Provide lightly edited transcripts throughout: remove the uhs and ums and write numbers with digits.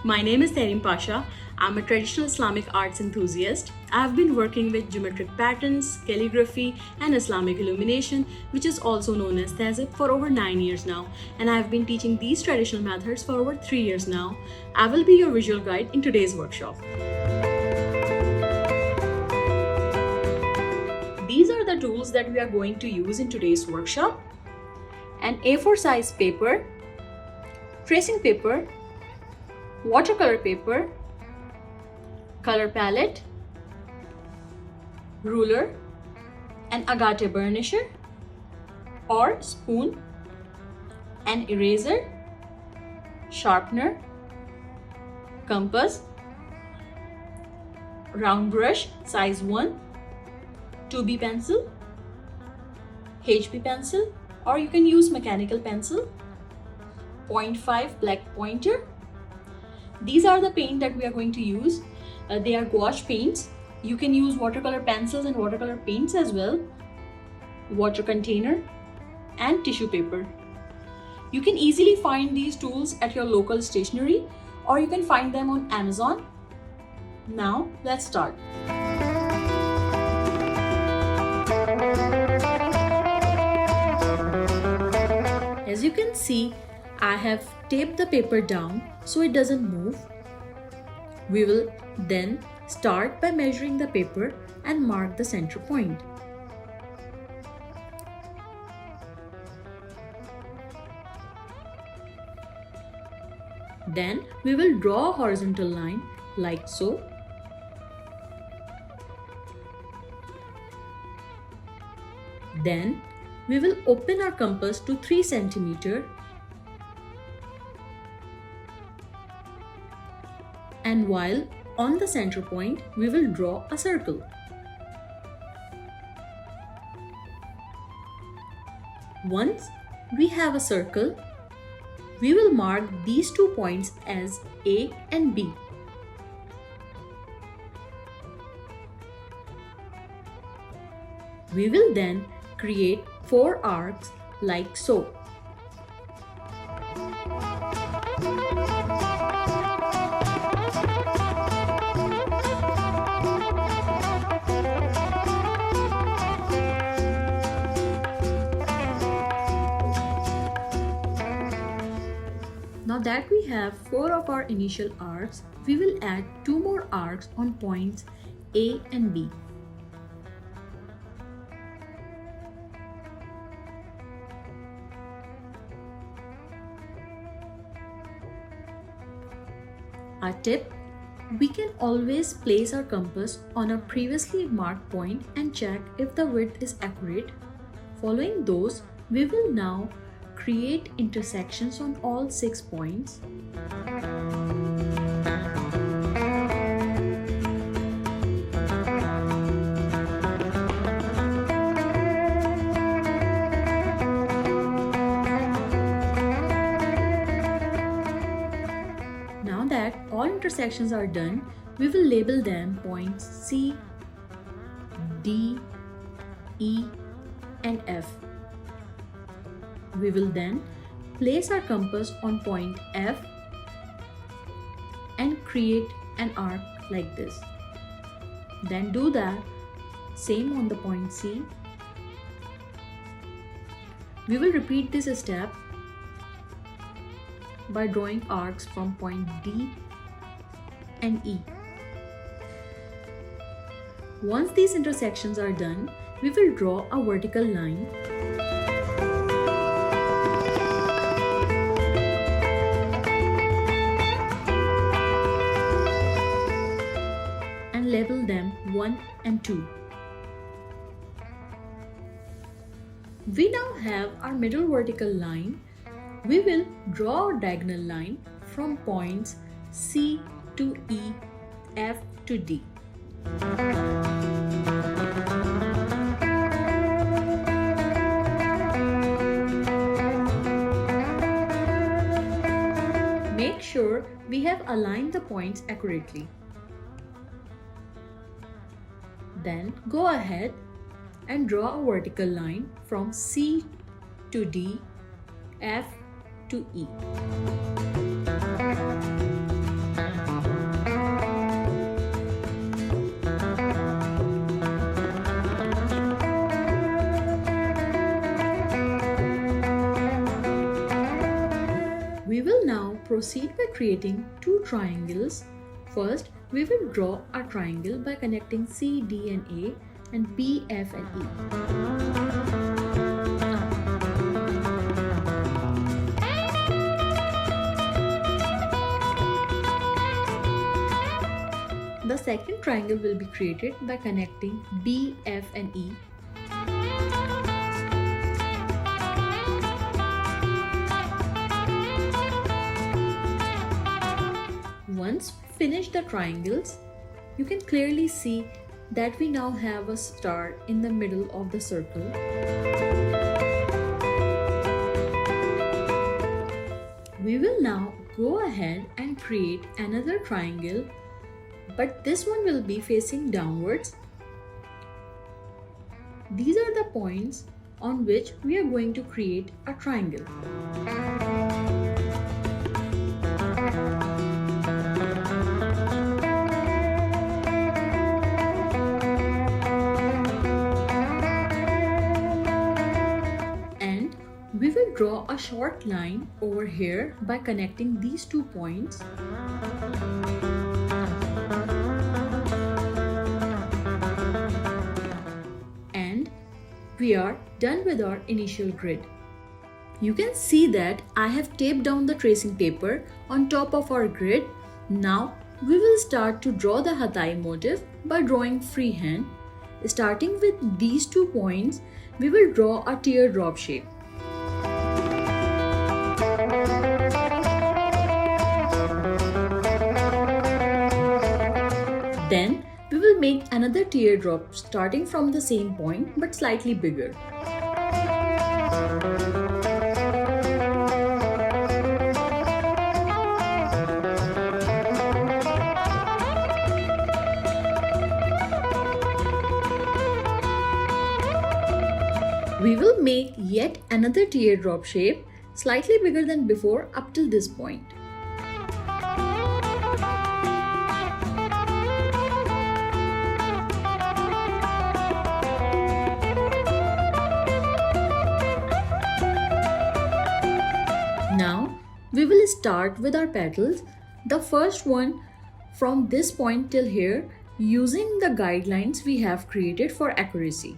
My name is Terim Pasha. I'm a traditional Islamic arts enthusiast. I've been working with geometric patterns, calligraphy, and Islamic illumination, which is also known as Tehzeeb, for over 9 years now. And I've been teaching these traditional methods for over 3 years now. I will be your visual guide in today's workshop. These are the tools that we are going to use in today's workshop: an A4 size paper, tracing paper, watercolor paper, color palette, ruler, an agate burnisher or spoon, an eraser, sharpener, compass, round brush size 1, 2B pencil, HB pencil, or you can use mechanical pencil, 0.5 black pointer. These are the paint that we are going to use. They are gouache paints. You can use watercolor pencils and watercolor paints as well, water container, and tissue paper. You can easily find these tools at your local stationery, or you can find them on Amazon. Now let's start. As you can see, I have taped the paper down so it doesn't move. We will then start by measuring the paper and mark the center point. Then we will draw a horizontal line like so. Then we will open our compass to 3 cm and while on the center point, we will draw a circle. Once we have a circle, we will mark these 2 points as A and B. We will then create 4 arcs like so. Now that we have 4 of our initial arcs, we will add 2 more arcs on points A and B. A tip: we can always place our compass on a previously marked point and check if the width is accurate. Following those, we will now create intersections on all 6 points. Now that all intersections are done, we will label them points C, D, E, and F. We will then place our compass on point F and create an arc like this. Then do that same on the point C. We will repeat this step by drawing arcs from point D and E. Once these intersections are done, we will draw a vertical line and label them 1 and 2. We now have our middle vertical line. We will draw a diagonal line from points C to E, F to D. Make sure we have aligned the points accurately. Then go ahead and draw a vertical line from C to D, F to E. proceed by creating two triangles. First, we will draw a triangle by connecting C, D and A and B, F and E. The second triangle will be created by connecting B, F and E. Once we finish the triangles, you can clearly see that we now have a star in the middle of the circle. We will now go ahead and create another triangle, but this one will be facing downwards. These are the points on which we are going to create a triangle. And we will draw a short line over here by connecting these 2 points. We are done with our initial grid. You can see that I have taped down the tracing paper on top of our grid. Now we will start to draw the Hatai motif by drawing freehand. Starting with these 2 points, we will draw a teardrop shape. Then we will make another teardrop starting from the same point but slightly bigger. We will make yet another teardrop shape slightly bigger than before up till this point. Now we will start with our petals, the first one from this point till here, using the guidelines we have created for accuracy.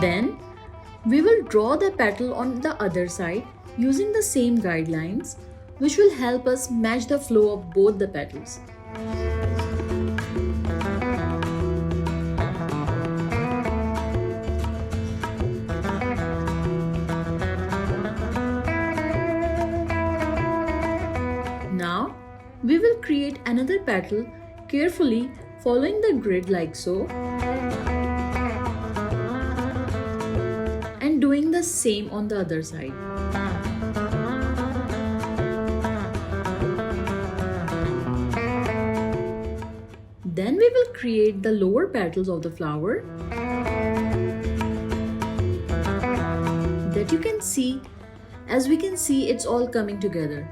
Then we will draw the petal on the other side using the same guidelines, which will help us match the flow of both the petals. Now we will create another petal carefully following the grid like so, and doing the same on the other side. Then we will create the lower petals of the flower that you can see. As we can see, it's all coming together.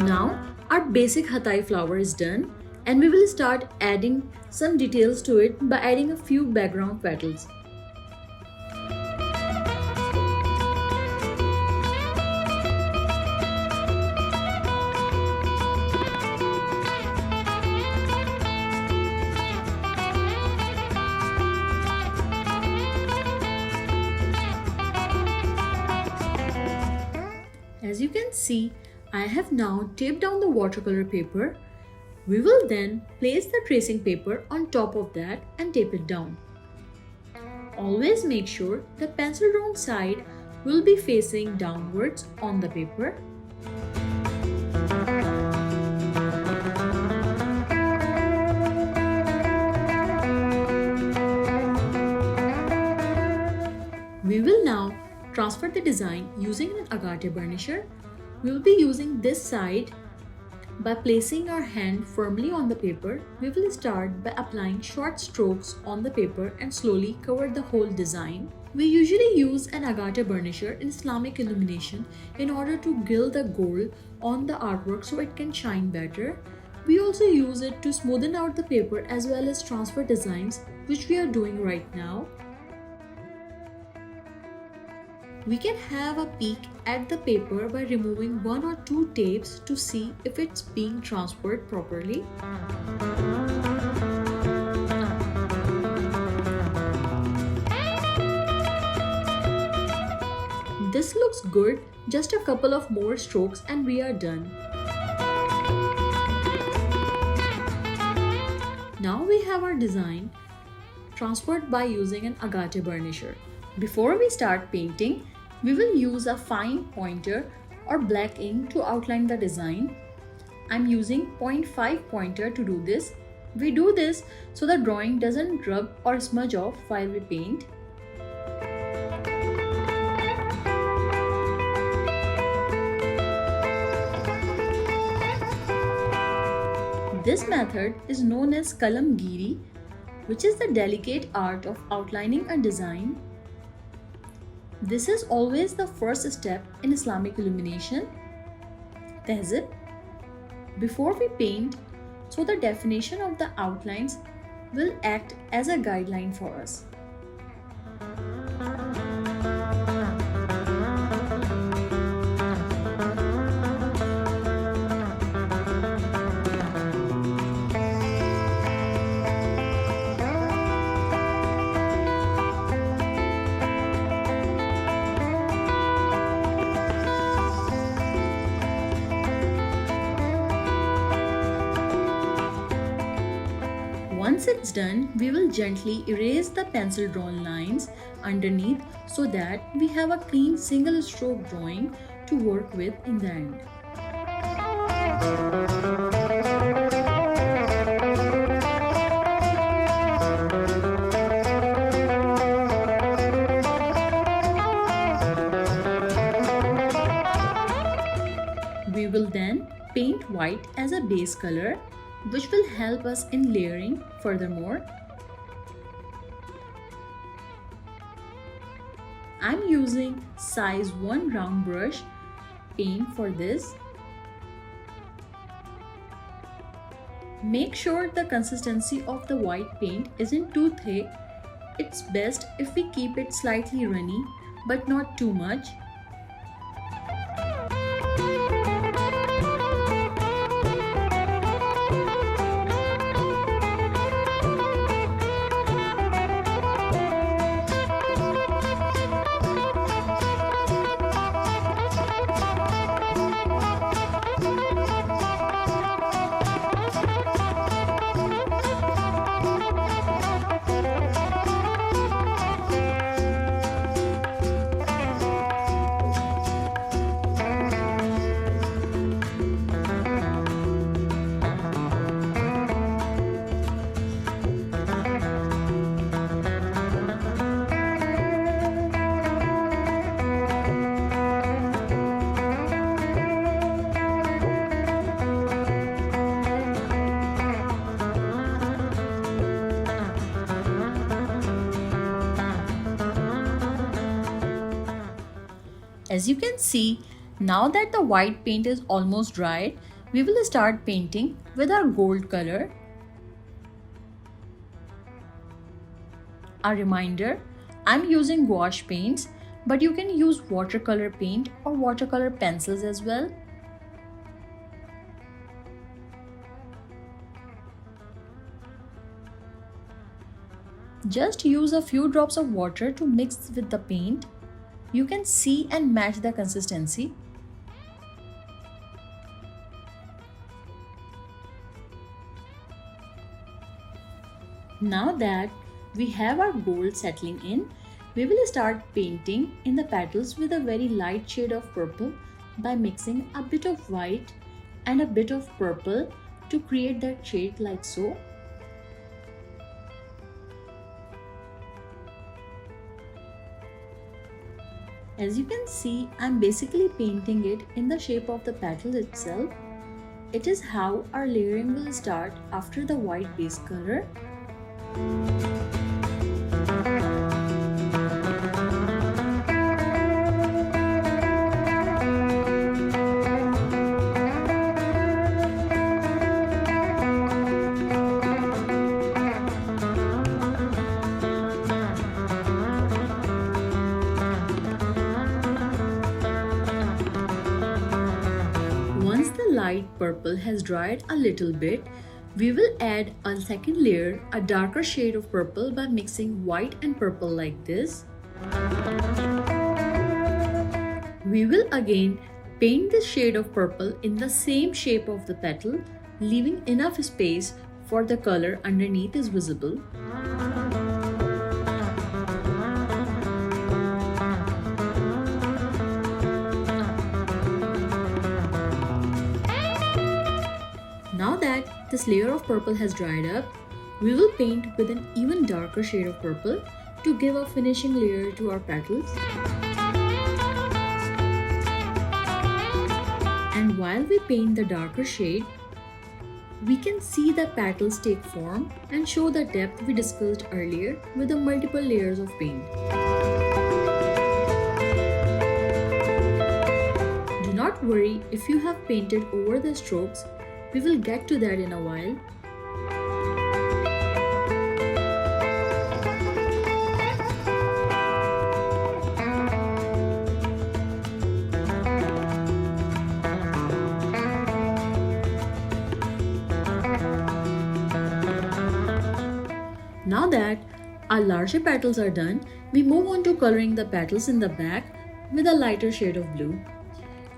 Now our basic Hatai flower is done, and we will start adding some details to it by adding a few background petals. As you can see, I have now taped down the watercolor paper. We will then place the tracing paper on top of that and tape it down. Always make sure the pencil drawn side will be facing downwards on the paper. We will now transfer the design using an agate burnisher. We will be using this side By placing our hand firmly on the paper, we will start by applying short strokes on the paper and slowly cover the whole design. We usually use an agate burnisher in Islamic illumination in order to gild the gold on the artwork so it can shine better. We also use it to smoothen out the paper as well as transfer designs, which we are doing right now. We can have a peek at the paper by removing one or two tapes to see if it's being transferred properly. This looks good, just a couple of more strokes and we are done. Now we have our design transferred by using an agate burnisher. Before we start painting, we will use a fine pointer or black ink to outline the design. I'm using 0.5 pointer to do this. We do this so the drawing doesn't rub or smudge off while we paint. This method is known as kalamgiri, which is the delicate art of outlining a design. This is always the first step in Islamic illumination. Tehzib. Before we paint, so the definition of the outlines will act as a guideline for us. Once it's done, we will gently erase the pencil drawn lines underneath so that we have a clean single stroke drawing to work with in the end. We will then paint white as a base color, which will help us in layering furthermore. I'm using size 1 round brush paint for this. Make sure the consistency of the white paint isn't too thick. It's best if we keep it slightly runny, but not too much. As you can see, now that the white paint is almost dried, we will start painting with our gold color. A reminder, I'm using gouache paints, but you can use watercolor paint or watercolor pencils as well. Just use a few drops of water to mix with the paint. You can see and match the consistency. Now that we have our gold settling in, we will start painting in the petals with a very light shade of purple by mixing a bit of white and a bit of purple to create that shade like so. As you can see, I'm basically painting it in the shape of the petal itself. it is how our layering will start after the white base color. Once the light purple has dried a little bit, we will add a second layer, a darker shade of purple, by mixing white and purple like this. We will again paint this shade of purple in the same shape of the petal, leaving enough space for the color underneath is visible. Now that this layer of purple has dried up, we will paint with an even darker shade of purple to give a finishing layer to our petals. And while we paint the darker shade, we can see the petals take form and show the depth we discussed earlier with the multiple layers of paint. Do not worry if you have painted over the strokes. We will get to that in a while. Now that our larger petals are done, we move on to coloring the petals in the back with a lighter shade of blue.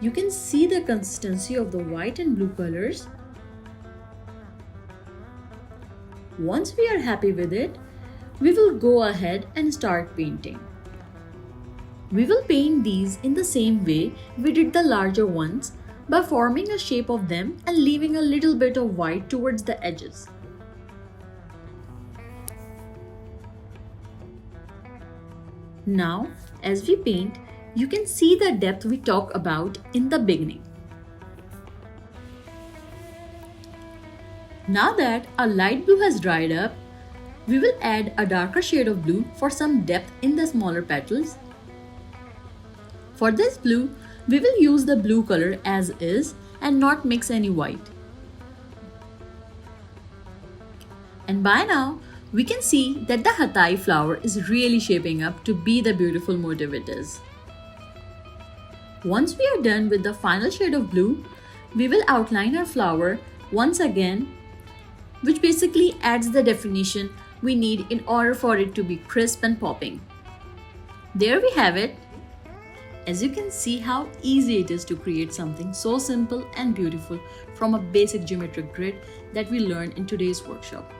You can see the consistency of the white and blue colors. Once we are happy with it, we will go ahead and start painting. We will paint these in the same way we did the larger ones, by forming a shape of them and leaving a little bit of white towards the edges. Now, as we paint, you can see the depth we talked about in the beginning. Now that our light blue has dried up, we will add a darker shade of blue for some depth in the smaller petals. For this blue, we will use the blue color as is and not mix any white. And by now, we can see that the Hatai flower is really shaping up to be the beautiful motif it is. Once we are done with the final shade of blue, we will outline our flower once again, which basically adds the definition we need in order for it to be crisp and popping. There we have it. As you can see how easy it is to create something so simple and beautiful from a basic geometric grid that we learned in today's workshop.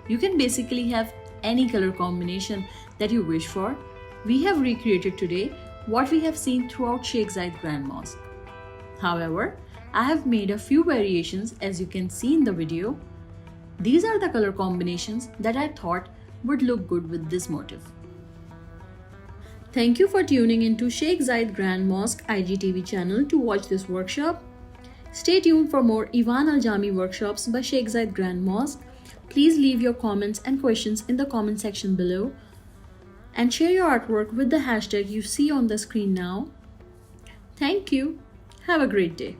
You can basically have any color combination that you wish for. We have recreated today what we have seen throughout Sheikh Zayed Grand Mosque. However, I have made a few variations as you can see in the video. These are the color combinations that I thought would look good with this motif. Thank you for tuning into Sheikh Zayed Grand Mosque IGTV channel to watch this workshop. Stay tuned for more Ivan Al-Jami workshops by Sheikh Zayed Grand Mosque. Please leave your comments and questions in the comment section below and share your artwork with the hashtag you see on the screen now. Thank you. Have a great day.